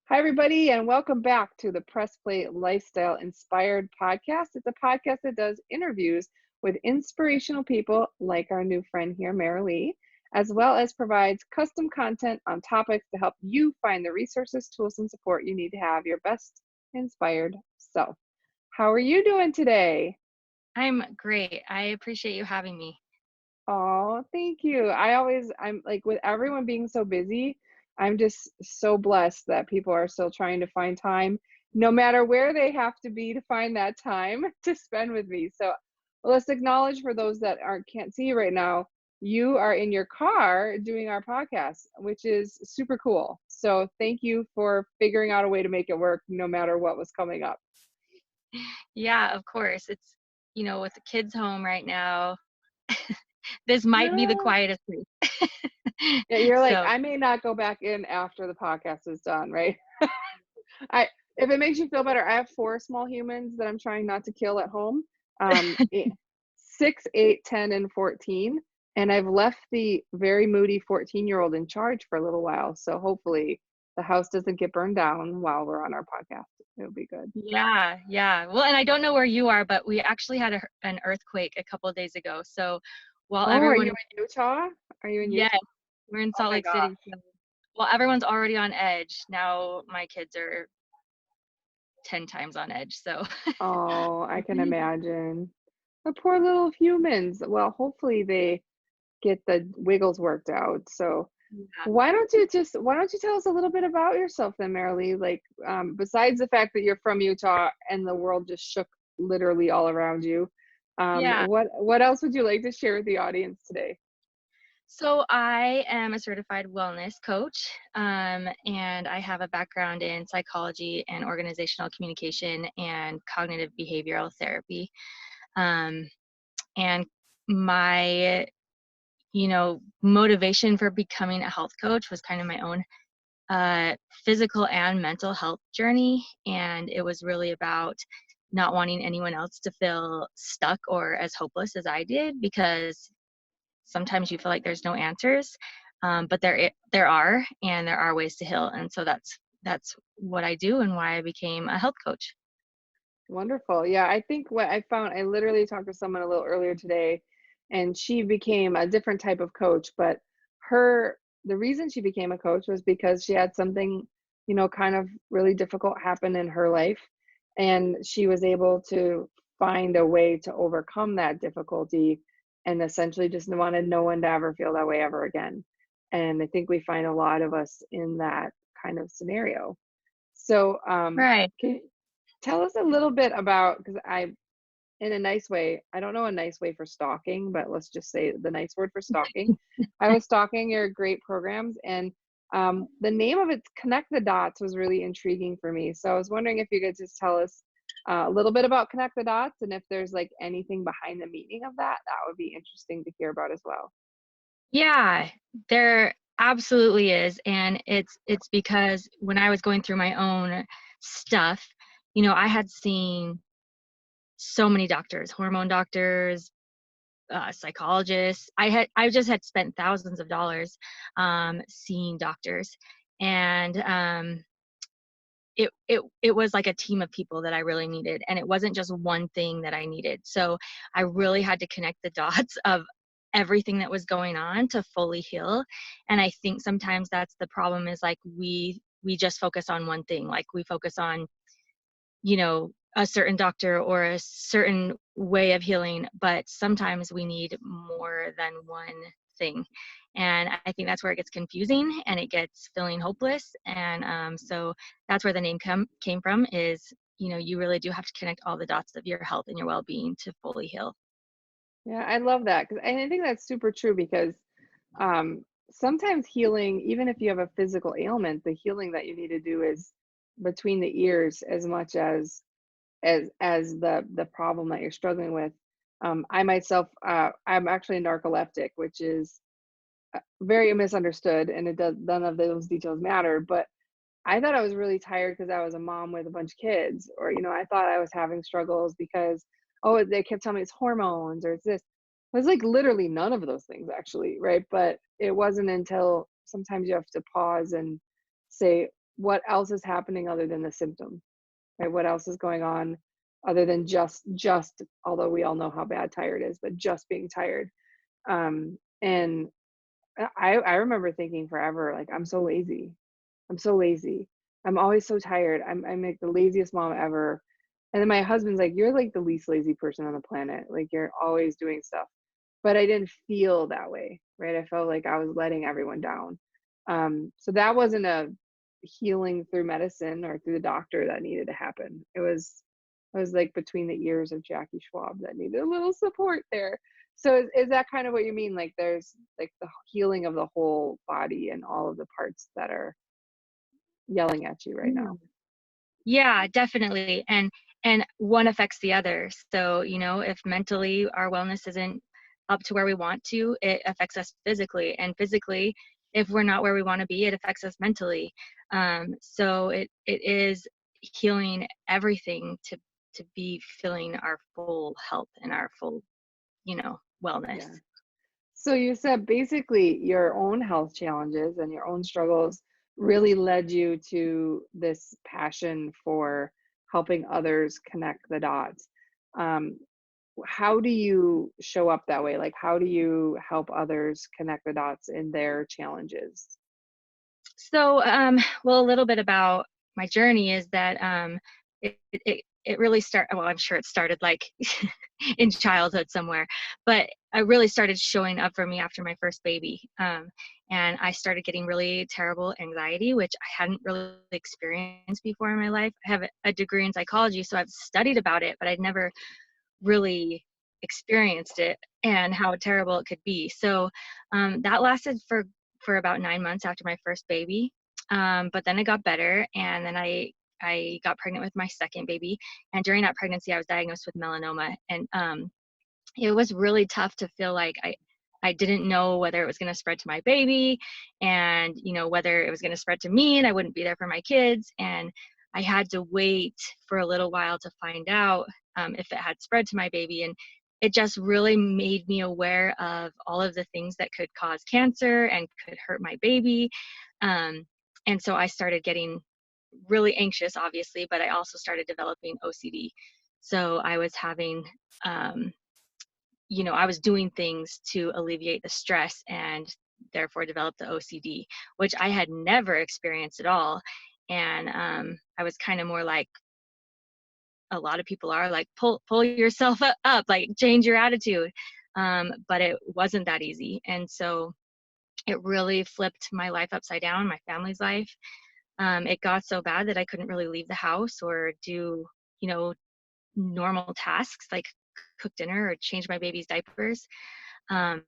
Hi, everybody, and welcome back to the Press Play Lifestyle Inspired podcast. It's a podcast that does interviews with inspirational people like our new friend here, Merilee, as well as provides custom content on topics to help you find the resources, tools, and support you need to have your best inspired self. How are you doing today? I'm great. I appreciate you having me. Oh, thank you. I'm like, with everyone being so busy, I'm just so blessed that people are still trying to find time, no matter where they have to be to find that time to spend with me. So let's acknowledge for those that can't see you right now, you are in your car doing our podcast, which is super cool. So thank you for figuring out a way to make it work no matter what was coming up. Yeah, of course. With the kids home right now, this might be the Yeah. quietest week. Yeah, you're like, So, I may not go back in after the podcast is done, right? I If it makes you feel better, I have 4 small humans that I'm trying not to kill at home. 6, 8, 10, and 14, and I've left the very moody 14-year-old in charge for a little while, so hopefully the house doesn't get burned down while we're on our podcast. It'll be good. yeah, yeah. Well, and I don't know where you are, but we actually had an earthquake a couple of days ago. So, while Oh, are you everyone, in Utah? Are you in yes, Utah? we're in Oh Salt my Lake City. gosh. So, while everyone's already on edge, now my kids are 10 times on edge. So, Oh, I can imagine. The poor little humans. Well, hopefully they get the wiggles worked out, so yeah. why don't you tell us a little bit about yourself then, Merilee? Like, besides the fact that you're from Utah and the world just shook literally all around you, Yeah. what else would you like to share with the audience today? So I am a certified wellness coach, and I have a background in psychology and organizational communication and cognitive behavioral therapy. Um, and my, motivation for becoming a health coach was kind of my own physical and mental health journey. And it was really about not wanting anyone else to feel stuck or as hopeless as I did, because sometimes you feel like there's no answers, but there are, and there are ways to heal. And so that's what I do and why I became a health coach. Wonderful. Yeah, I think what I found, I literally talked to someone a little earlier today, and she became a different type of coach, but the reason she became a coach was because she had something, kind of really difficult happen in her life, and she was able to find a way to overcome that difficulty and essentially just wanted no one to ever feel that way ever again. And I think we find a lot of us in that kind of scenario. So, Right. can tell us a little bit about, because in a nice way, I don't know a nice way for stalking, but let's just say the nice word for stalking. I was stalking your great programs, and the name of it, Connect the Dots, was really intriguing for me. So I was wondering if you could just tell us a little bit about Connect the Dots, and if there's like anything behind the meaning of that, that would be interesting to hear about as well. Yeah, there absolutely is. And it's because when I was going through my own stuff, I had seen so many doctors, hormone doctors, psychologists. I just had spent thousands of dollars seeing doctors, and it was like a team of people that I really needed, and it wasn't just one thing that I needed. So I really had to connect the dots of everything that was going on to fully heal. And I think sometimes that's the problem, is like we just focus on one thing. Like we focus on, a certain doctor or a certain way of healing, but sometimes we need more than one thing. And I think that's where it gets confusing and it gets feeling hopeless. And so that's where the name came from, is, you really do have to connect all the dots of your health and your well-being to fully heal. Yeah, I love that, and I think that's super true because sometimes healing, even if you have a physical ailment, the healing that you need to do is between the ears as much as the problem that you're struggling with. I myself, I'm actually a narcoleptic, which is very misunderstood, and it does, none of those details matter. But I thought I was really tired because I was a mom with a bunch of kids, or I thought I was having struggles because, oh, they kept telling me it's hormones or it's this. It was like literally none of those things actually, right? But it wasn't until sometimes you have to pause and say, what else is happening other than the symptom, right? What else is going on other than just although we all know how bad tired is, but just being tired. And I remember thinking forever, like, I'm so lazy. I'm so lazy. I'm always so tired. I'm like the laziest mom ever. And then my husband's like, you're like the least lazy person on the planet. Like, you're always doing stuff. But I didn't feel that way, right? I felt like I was letting everyone down. So that wasn't a healing through medicine or through the doctor that needed to happen. It was like between the ears of Jackie Schwab that needed a little support there. So is that kind of what you mean? Like there's like the healing of the whole body and all of the parts that are yelling at you right now. Yeah, definitely. And one affects the other. So, if mentally our wellness isn't up to where we want to, it affects us physically. And physically, if we're not where we want to be, it affects us mentally. So it is healing everything to be feeling our full health and our full, wellness. Yeah. So you said basically your own health challenges and your own struggles really led you to this passion for helping others connect the dots. Um, how do you show up that way? Like, how do you help others connect the dots in their challenges? So, well, a little bit about my journey is that it really started. Well, I'm sure it started like in childhood somewhere, but I really started showing up for me after my first baby, and I started getting really terrible anxiety, which I hadn't really experienced before in my life. I have a degree in psychology, so I've studied about it, but I'd never really experienced it and how terrible it could be. So that lasted for about 9 months after my first baby. But then it got better, and then I got pregnant with my second baby. And during that pregnancy, I was diagnosed with melanoma, and it was really tough to feel like I didn't know whether it was going to spread to my baby, and whether it was going to spread to me, and I wouldn't be there for my kids. And I had to wait for a little while to find out if it had spread to my baby. And it just really made me aware of all of the things that could cause cancer and could hurt my baby. And so I started getting really anxious, obviously, but I also started developing OCD. So I was having I was doing things to alleviate the stress and therefore developed the OCD, which I had never experienced at all. And I was kind of more like a lot of people are, like, pull yourself up, like change your attitude. But it wasn't that easy. And so it really flipped my life upside down, my family's life. It got so bad that I couldn't really leave the house or do, normal tasks like cook dinner or change my baby's diapers. Um,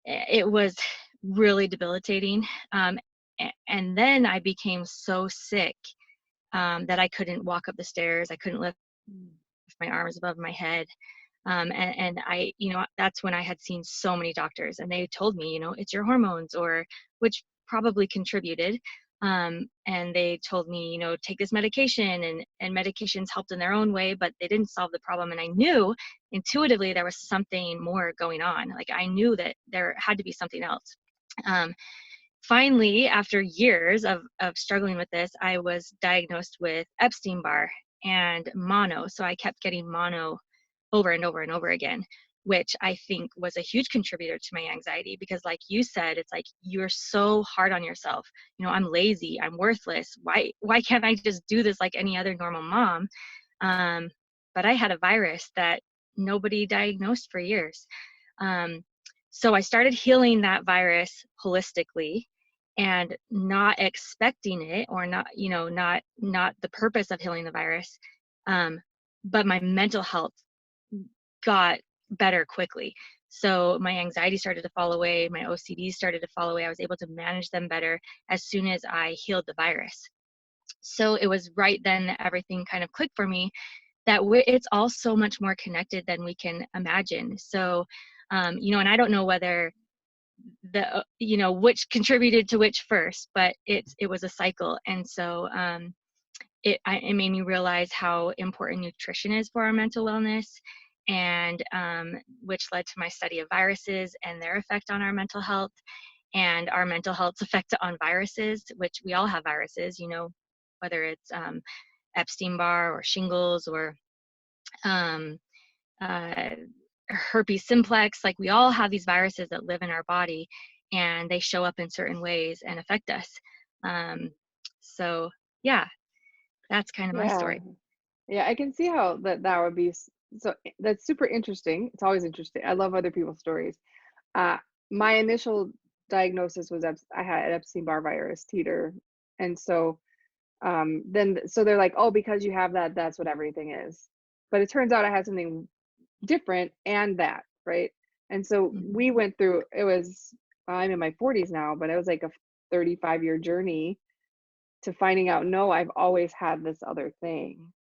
it was really debilitating. And then I became so sick that I couldn't walk up the stairs. I couldn't lift my arms above my head. And I, that's when I had seen so many doctors, and they told me, it's your hormones, or which probably contributed. And they told me, take this medication, and medications helped in their own way, but they didn't solve the problem. And I knew intuitively there was something more going on. Like, I knew that there had to be something else. Finally, after years of struggling with this, I was diagnosed with Epstein Barr and mono. So I kept getting mono over and over and over again, which I think was a huge contributor to my anxiety, because like you said, it's like, you're so hard on yourself. I'm lazy, I'm worthless. Why can't I just do this like any other normal mom? But I had a virus that nobody diagnosed for years. So I started healing that virus holistically, and not expecting it, or not the purpose of healing the virus. But my mental health got better quickly. So my anxiety started to fall away, my OCD started to fall away. I was able to manage them better as soon as I healed the virus. So it was right then that everything kind of clicked for me, that it's all so much more connected than we can imagine. So, and I don't know whether which contributed to which first, but it was a cycle. And so it made me realize how important nutrition is for our mental wellness, and which led to my study of viruses and their effect on our mental health. and our mental health's effect on viruses, which we all have viruses, whether it's Epstein Barr or shingles or um, uh, herpes simplex. Like, we all have these viruses that live in our body, and they show up in certain ways and affect us. So yeah, that's kind of my Yeah. story. Yeah, I can see how that would be so that's super interesting. It's always interesting. I love other people's stories. Uh, my initial diagnosis was I had Epstein Barr virus, teeter, and so so they're like, oh, because you have that, that's what everything is. But it turns out I had something different and that, right? And so Mhm. we went through. It was I'm in my 40s now, but it was like a 35-year journey to finding out, no, I've always had this other thing.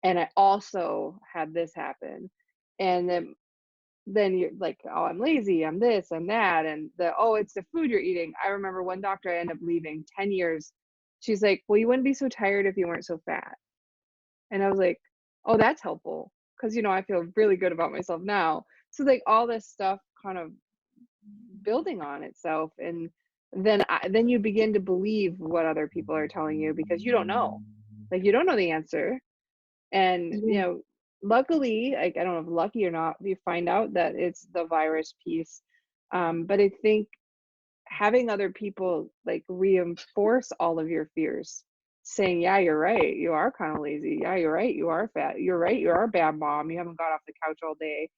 And I also had this happen. And then you're like, oh, I'm lazy, I'm this, I'm that. And oh, it's the food you're eating. I remember one doctor I ended up leaving 10 years. She's like, well, you wouldn't be so tired if you weren't so fat. And I was like, oh, that's helpful. Cause I feel really good about myself now. So like all this stuff kind of building on itself. And then you begin to believe what other people are telling you because you don't know. Like you don't know the answer. And Yeah. luckily, like I don't know if lucky or not, you find out that it's the virus piece. But I think having other people like reinforce all of your fears, saying, yeah, you're right, you are kind of lazy. Yeah, you're right, you are fat. You're right, you are a bad mom. You haven't got off the couch all day.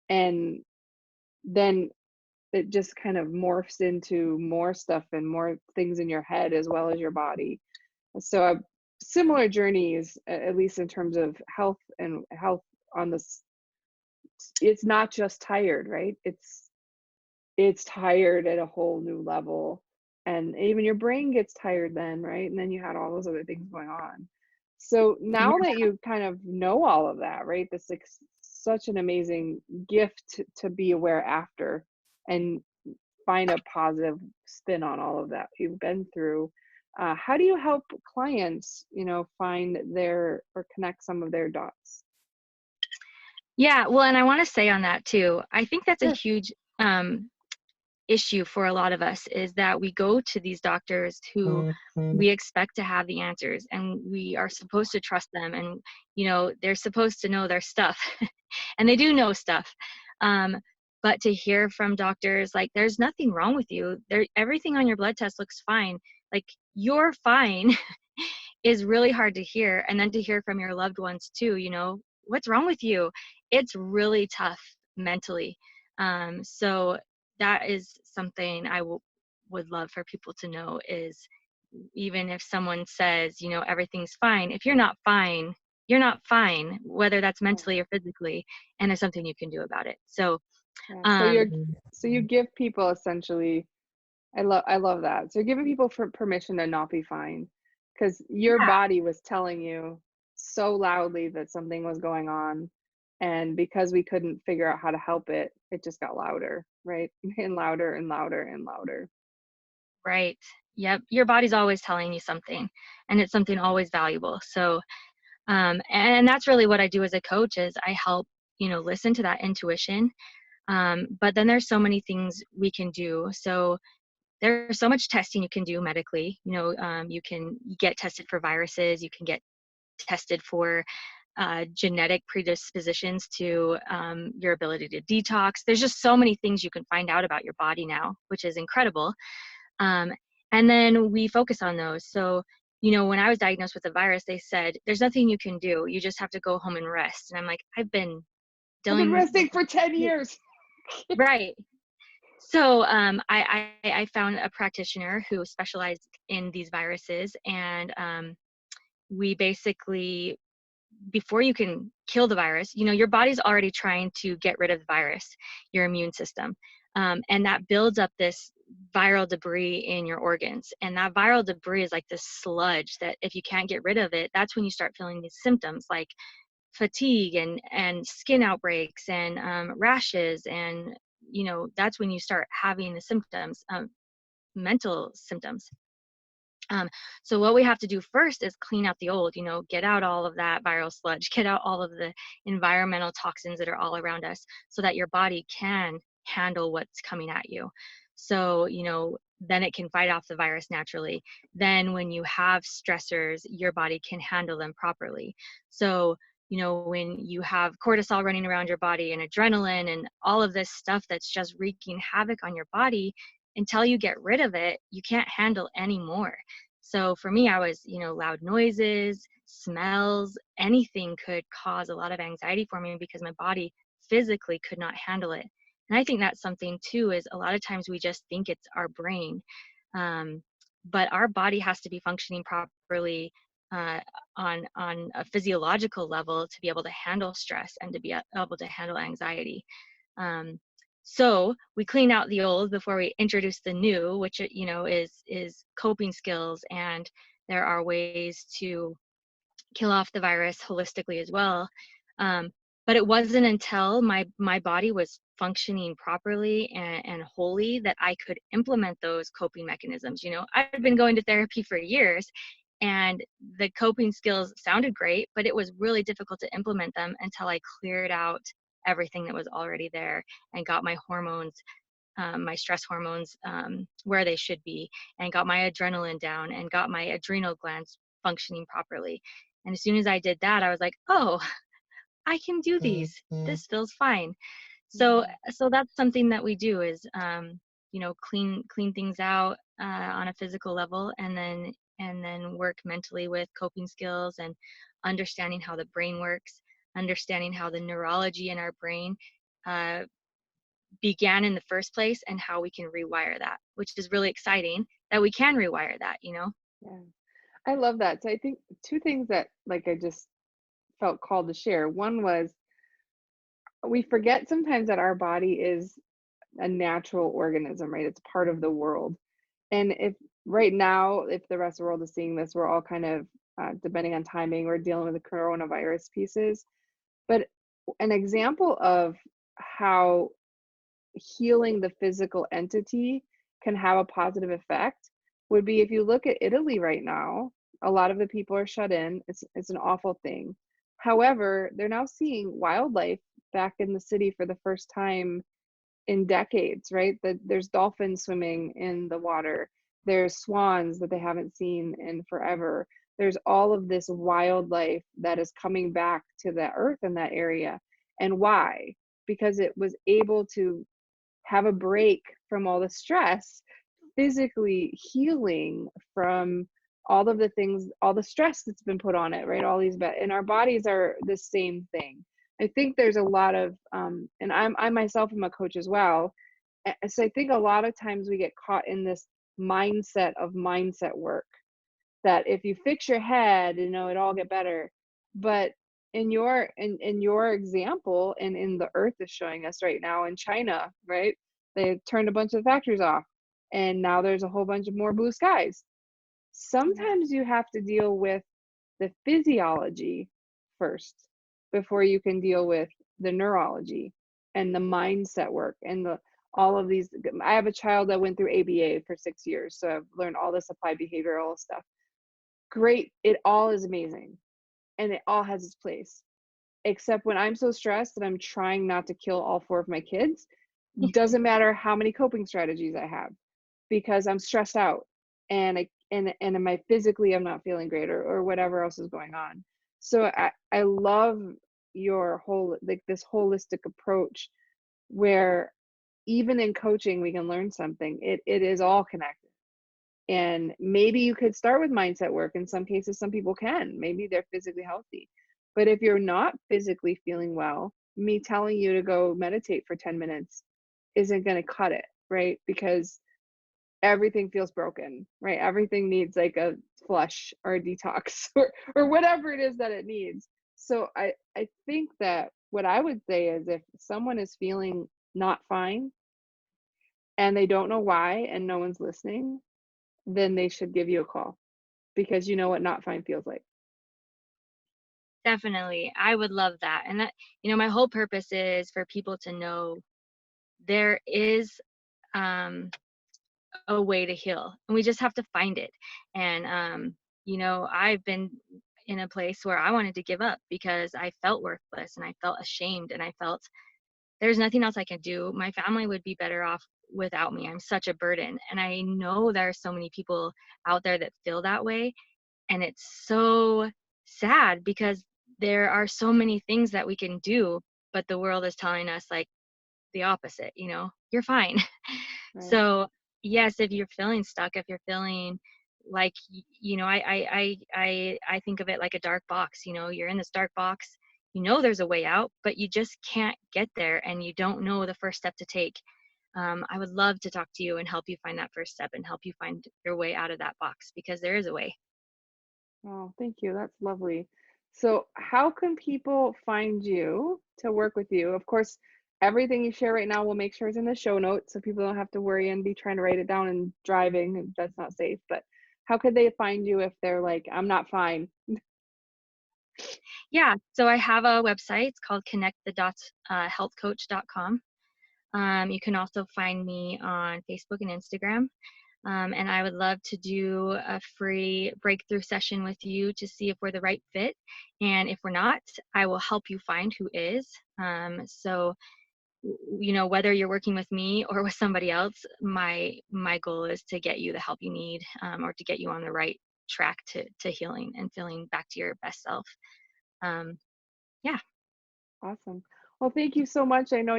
And then it just kind of morphs into more stuff and more things in your head as well as your body. So similar journeys, at least in terms of health and health on this. It's not just tired, right? It's tired at a whole new level, and even your brain gets tired then, right? And then you had all those other things going on. So now that you kind of know all of that, right? This like such an amazing gift to be aware after and find a positive spin on all of that you've been through. How do you help clients, find their or connect some of their dots? Yeah, well, and I want to say on that too, I think that's a Sure. huge issue for a lot of us, is that we go to these doctors who we expect to have the answers, and we are supposed to trust them, and they're supposed to know their stuff and they do know stuff. But to hear from doctors like, there's nothing wrong with you, everything on your blood test looks fine, like, you're fine, is really hard to hear. And then to hear from your loved ones too, what's wrong with you? It's really tough mentally. So that is something I would love for people to know, is even if someone says, everything's fine, if you're not fine, you're not fine, whether that's Yeah. mentally or physically, and there's something you can do about it. So, Yeah. So um, you give people essentially. I love that. So you're giving people for permission to not be fine, because your yeah, body was telling you so loudly that something was going on, and because we couldn't figure out how to help it, it just got louder, right? And louder and louder and louder. right. Yep. Your body's always telling you something, and it's something always valuable. So, and that's really what I do as a coach, is I help, listen to that intuition. But then there's so many things we can do. So there's so much testing you can do medically. You can get tested for viruses. You can get tested for genetic predispositions to your ability to detox. There's just so many things you can find out about your body now, which is incredible. Um, and then we focus on those. So, when I was diagnosed with the virus, they said, there's nothing you can do. You just have to go home and rest. And I'm like, I've been I've been dealing with resting for 10 years. right. So I found a practitioner who specialized in these viruses, and we basically, before you can kill the virus, your body's already trying to get rid of the virus, your immune system, and that builds up this viral debris in your organs. And that viral debris is like this sludge that, if you can't get rid of it, that's when you start feeling these symptoms like fatigue and skin outbreaks and rashes, and that's when you start having the symptoms, mental symptoms. um, so what we have to do first is clean out the old, get out all of that viral sludge, get out all of the environmental toxins that are all around us, so that your body can handle what's coming at you. So then it can fight off the virus naturally. Then when you have stressors, your body can handle them properly. So, when you have cortisol running around your body and adrenaline and all of this stuff that's just wreaking havoc on your body, until you get rid of it, you can't handle anymore. So for me, I was, loud noises, smells, anything could cause a lot of anxiety for me because my body physically could not handle it. And I think that's something too, is a lot of times we just think it's our brain. Um, but our body has to be functioning properly uh, on a physiological level to be able to handle stress and to be able to handle anxiety. Um, so we clean out the old before we introduce the new, which is coping skills, and there are ways to kill off the virus holistically as well. Um, but it wasn't until my body was functioning properly and wholly that I could implement those coping mechanisms. I've been going to therapy for years, and the coping skills sounded great, but it was really difficult to implement them until I cleared out everything that was already there and got my hormones, my stress hormones, where they should be, and got my adrenaline down and got my adrenal glands functioning properly. And as soon as I did that, I was like, oh, I can do these. This feels fine. So Mhm. so that's something that we do is clean things out on a physical level, and then work mentally with coping skills and understanding how the brain works, understanding how the neurology in our brain uh, began in the first place, and how we can rewire that, which is really exciting that we can rewire that. Yeah. I love that. So I think two things that like I just felt called to share. One was we forget sometimes that our body is a natural organism, right? It's part of the world. And if right now, if the rest of the world is seeing this, we're all kind of, depending on timing, we're dealing with the coronavirus pieces. But an example of how healing the physical entity can have a positive effect would be if you look at Italy right now, a lot of the people are shut in. It's an awful thing. However, they're now seeing wildlife back in the city for the first time in decades, right? There's dolphins swimming in the water. There's swans that they haven't seen in forever. There's all of this wildlife that is coming back to the earth in that area. And why? Because it was able to have a break from all the stress, physically healing from all of the things, all the stress that's been put on it, right? All these, and our bodies are the same thing. I think there's a lot of, and I myself am a coach as well. So I think a lot of times we get caught in this mindset of mindset work that if you fix your head, it all get better. But in your example, and in the earth is showing us right now in China, right? They turned a bunch of factories off, and now there's a whole bunch of more blue skies. Sometimes you have to deal with the physiology first before you can deal with the neurology and the mindset work and the all of these. I have a child that went through ABA for 6 years, so I've learned all this applied behavioral stuff. Great, it all is amazing, and it all has its place. Except when I'm so stressed that I'm trying not to kill all 4 of my kids, doesn't matter how many coping strategies I have, because I'm stressed out, and am I physically I'm not feeling great, or whatever else is going on. So I love your whole, like, this holistic approach where even in coaching we can learn something. It is all connected. And maybe you could start with mindset work. In some cases, some people can. Maybe they're physically healthy. But if you're not physically feeling well, me telling you to go meditate for 10 minutes isn't going to cut it, right? Because everything feels broken, right? Everything needs like a flush or a detox or whatever it is that it needs. So I think that what I would say is if someone is feeling not fine and they don't know why and no one's listening, then they should give you a call, because you know what not fine feels like. Definitely. I would love that. And my whole purpose is for people to know there is um, a way to heal, and we just have to find it. And, I've been in a place where I wanted to give up because I felt worthless and I felt ashamed and I felt there's nothing else I can do. My family would be better off without me. I'm such a burden. And I know there are so many people out there that feel that way. And it's so sad because there are so many things that we can do, but the world is telling us like the opposite, you're fine. Right. So yes, if you're feeling stuck, if you're feeling like, I think of it like a dark box. You're in this dark box, there's a way out, but you just can't get there and you don't know the first step to take. I would love to talk to you and help you find that first step and help you find your way out of that box, because there is a way. Oh, thank you. That's lovely. So, how can people find you to work with you? Of course, everything you share right now, we'll make sure is in the show notes so people don't have to worry and be trying to write it down and driving. That's not safe. But how could they find you if they're like, I'm not fine? Yeah, so I have a website. It's called connectthedots healthcoach.com. You can also find me on Facebook and Instagram. And I would love to do a free breakthrough session with you to see if we're the right fit. And if we're not, I will help you find who is. So, whether you're working with me or with somebody else, my goal is to get you the help you need, or to get you on the right track to healing and feeling back to your best self. Um, yeah. Awesome. Well, thank you so much. I know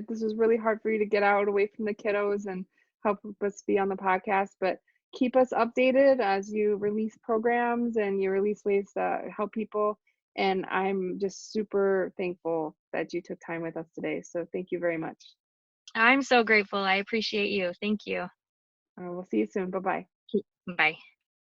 this was really hard for you to get out away from the kiddos and help us be on the podcast, but keep us updated as you release programs and you release ways to help people. And I'm just super thankful that you took time with us today. So thank you very much. I'm so grateful. I appreciate you. Thank you. We'll see you soon. Bye bye. Bye.